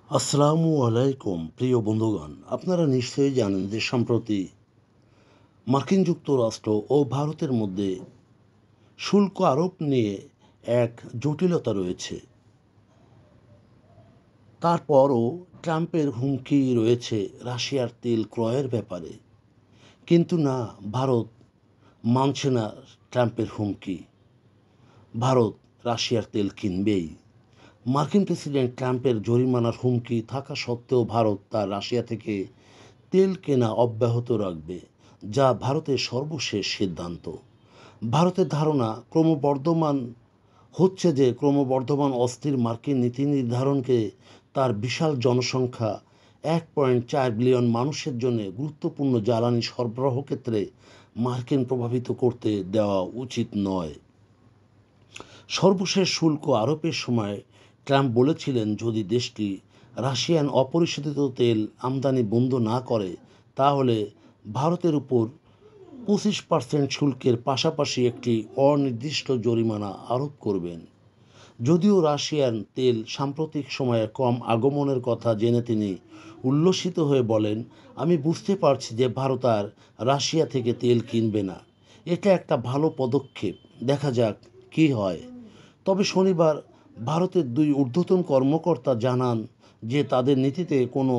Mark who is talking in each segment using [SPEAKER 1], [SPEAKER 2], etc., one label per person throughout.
[SPEAKER 1] আসসালামু আলাইকুম প্রিয় বন্ধুগণ, আপনারা নিশ্চয়ই জানেন যে সম্প্রতি মার্কিন যুক্তরাষ্ট্র ও ভারতের মধ্যে শুল্ক আরোপ নিয়ে এক জটিলতা রয়েছে। তারপরও ট্রাম্পের হুমকি রয়েছে রাশিয়ার তেল ক্রয়ের ব্যাপারে, কিন্তু না, ভারত মানছে না ট্রাম্পের হুমকি। ভারত রাশিয়ার তেল কিনবেই। মার্কিন প্রেসিডেন্ট ট্রাম্পের জরিমানার হুমকি থাকা সত্ত্বেও ভারত তার রাশিয়া থেকে তেল কেনা অব্যাহত রাখবে, যা ভারতের সর্বশেষ সিদ্ধান্ত। ভারতের ধারণা ক্রমবর্ধমান অস্থির মার্কিন নীতি নির্ধারণকে তার বিশাল জনসংখ্যা 1.4 বিলিয়ন মানুষের জন্য গুরুত্বপূর্ণ জ্বালানি সরবরাহ ক্ষেত্রে মার্কিন প্রভাবিত করতে দেওয়া উচিত নয়। সর্বশেষ শুল্ক আরোপের সময় ট্রাম্প বলেছিলেন, যদি দেশটি রাশিয়ান অপরিশোধিত তেল আমদানি বন্ধ না করে তাহলে ভারতের উপর 25% শুল্কের পাশাপাশি একটি অনির্দিষ্ট জরিমানা আরোপ করবেন। যদিও রাশিয়ান তেল সাম্প্রতিক সময়ে কম আগমনের কথা জেনে তিনি উল্লসিত হয়ে বলেন, আমি বুঝতে পারছি যে ভারত আর রাশিয়া থেকে তেল কিনবে না। এটা একটা ভালো পদক্ষেপ, দেখা যাক কী হয়। তবে শনিবার ভারতের দুই ঊর্ধ্বতন কর্মকর্তা জানান যে তাদের নীতিতে কোনো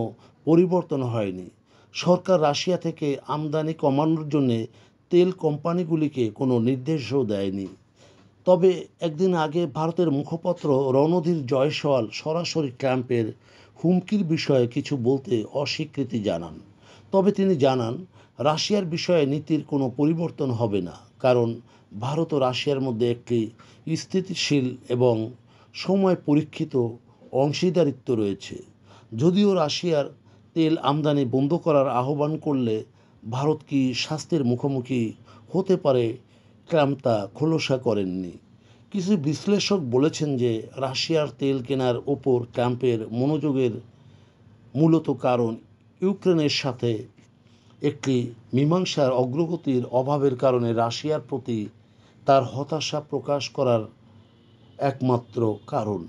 [SPEAKER 1] পরিবর্তন হয়নি। সরকার রাশিয়া থেকে আমদানি কমানোর জন্য তেল কোম্পানিগুলিকে কোনো নির্দেশও দেয়নি। তবে একদিন আগে ভারতের মুখপাত্র রণধীর জয়সওয়াল সরাসরি ট্রাম্পের হুমকির বিষয়ে কিছু বলতে অস্বীকৃতি জানান। তবে তিনি জানান, রাশিয়ার বিষয়ে নীতির কোনো পরিবর্তন হবে না, কারণ ভারত ও রাশিয়ার মধ্যে একটি স্থিতিশীল এবং সময় পরীক্ষিত অংশীদারিত্ব রয়েছে। যদিও রাশিয়ার তেল আমদানি বন্ধ করার আহ্বান করলে ভারত কি শাস্তির মুখোমুখি হতে পারে, ট্রাম্প তা খোলসা করেননি। কিছু বিশ্লেষক বলেছেন যে রাশিয়ার তেল কেনার ওপর ট্রাম্পের মনোযোগের মূলত কারণ ইউক্রেনের সাথে একটি মীমাংসার অগ্রগতির অভাবের কারণে রাশিয়ার প্রতি তার হতাশা প্রকাশ করার একমাত্র কারণ।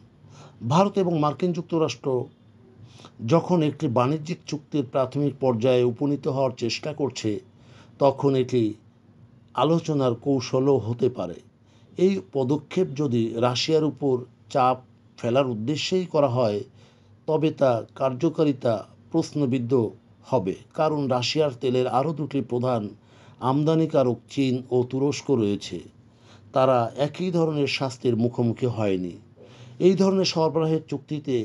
[SPEAKER 1] ভারত এবং মার্কিন যুক্তরাষ্ট্র যখন একটি বাণিজ্যিক চুক্তির প্রাথমিক পর্যায়ে উপনীত হওয়ার চেষ্টা করছে, তখন এটি আলোচনার কৌশলও হতে পারে। এই পদক্ষেপ যদি রাশিয়ার উপর চাপ ফেলার উদ্দেশ্যেই করা হয়, তবে তা কার্যকারিতা প্রশ্নবিদ্ধ হবে, কারণ রাশিয়ার তেলের আরও দুটি প্রধান আমদানিকারক চীন ও তুরস্ক রয়েছে। তারা একই ধরনের শাস্তির মুখোমুখি হয়নি। এই ধরনের সরবরাহের চুক্তিতে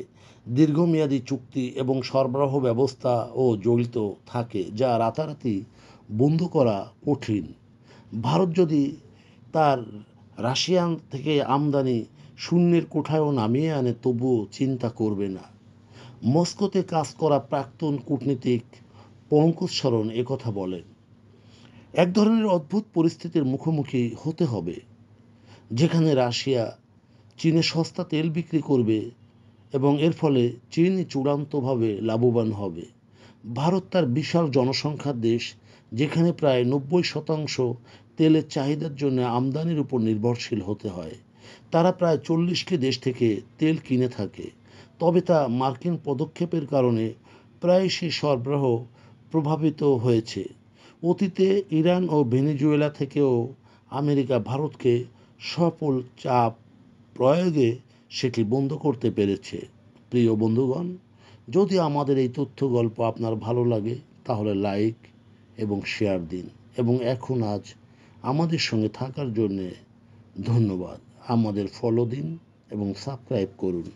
[SPEAKER 1] দীর্ঘমেয়াদী চুক্তি এবং সরবরাহ ব্যবস্থাও জড়িত থাকে, যা রাতারাতি বন্ধ করা কঠিন। ভারত যদি তার রাশিয়ান থেকে আমদানি শূন্যের কোঠায়ও নামিয়ে আনে, তবুও চিন্তা করবে না। মস্কোতে কাজ করা প্রাক্তন কূটনীতিক পঙ্কজ শরণ একথা বলেন, এক ধরনের অদ্ভুত পরিস্থিতির মুখোমুখি হতে হবে, যেখানে রাশিয়া চীনে সস্তা তেল বিক্রি করবে এবং এর ফলে চীনই চূড়ান্তভাবে লাভবান হবে। ভারত তার বিশাল জনসংখ্যার দেশ, যেখানে প্রায় 90% তেলের চাহিদার জন্য আমদানির উপর নির্ভরশীল হতে হয়। তারা প্রায় 40টি দেশ থেকে তেল কিনে থাকে। তবে তা মার্কিন পদক্ষেপের কারণে প্রায়শই সরবরাহ প্রভাবিত হয়েছে। অতীতে ইরান ও ভেনেজুয়েলা থেকেও আমেরিকা ভারতকে সফল চাপ প্রয়োগে সেটি বন্ধ করতে পেরেছে। প্রিয় বন্ধুগণ, যদি আমাদের এই তথ্য গল্প আপনার ভালো লাগে তাহলে লাইক এবং শেয়ার দিন, এবং আজ আমাদের সঙ্গে থাকার জন্যে ধন্যবাদ। আমাদের ফলো দিন এবং সাবস্ক্রাইব করুন।